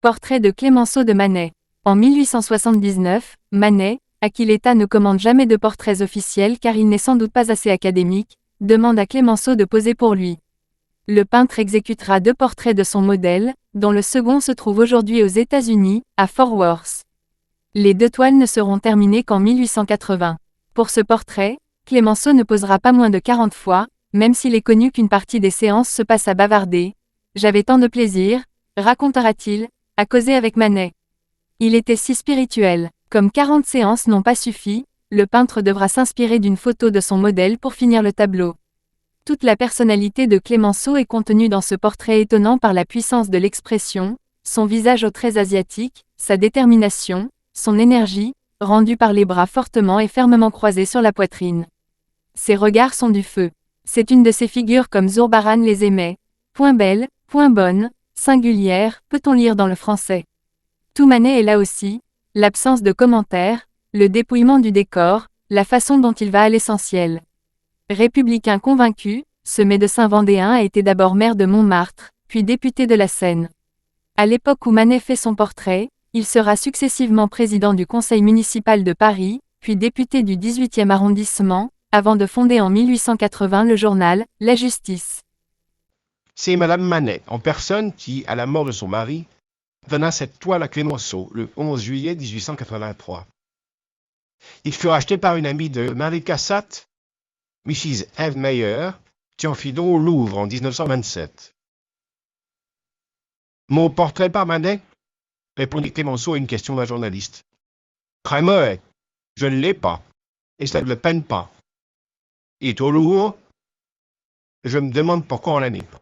Portrait de Clémenceau de Manet. En 1879, Manet, à qui l'État ne commande jamais de portraits officiels car il n'est sans doute pas assez académique, demande à Clémenceau de poser pour lui. Le peintre exécutera 2 portraits de son modèle, dont le second se trouve aujourd'hui aux États-Unis, à Fort Worth. Les 2 toiles ne seront terminées qu'en 1880. Pour ce portrait, Clémenceau ne posera pas moins de 40 fois, même s'il est connu qu'une partie des séances se passe à bavarder. J'avais tant de plaisir, racontera-t-il, à causer avec Manet. Il était si spirituel. Comme 40 séances n'ont pas suffi, le peintre devra s'inspirer d'une photo de son modèle pour finir le tableau. Toute la personnalité de Clémenceau est contenue dans ce portrait étonnant par la puissance de l'expression, son visage aux traits asiatiques, sa détermination, son énergie, rendue par les bras fortement et fermement croisés sur la poitrine. Ses regards sont du feu. C'est une de ces figures comme Zurbaran les aimait. Point belle, point bonne, singulière, peut-on lire dans le français. Tout Manet est là aussi, l'absence de commentaires, le dépouillement du décor, la façon dont il va à l'essentiel. Républicain convaincu, ce médecin vendéen a été d'abord maire de Montmartre, puis député de la Seine. À l'époque où Manet fait son portrait, il sera successivement président du conseil municipal de Paris, puis député du 18e arrondissement, avant de fonder en 1880 le journal « La Justice ». C'est Madame Manet, en personne, qui, à la mort de son mari, donna cette toile à Clémenceau le 11 juillet 1883. Il fut racheté par une amie de Marie Cassatt, Mrs. Eve Meyer, qui en fit don au Louvre en 1927. Mon portrait par Manet, répondit Clémenceau à une question d'un journaliste. Très mauvais, je ne l'ai pas, et ça ne le peine pas. Il est au Louvre, je me demande pourquoi on l'a n'est pas.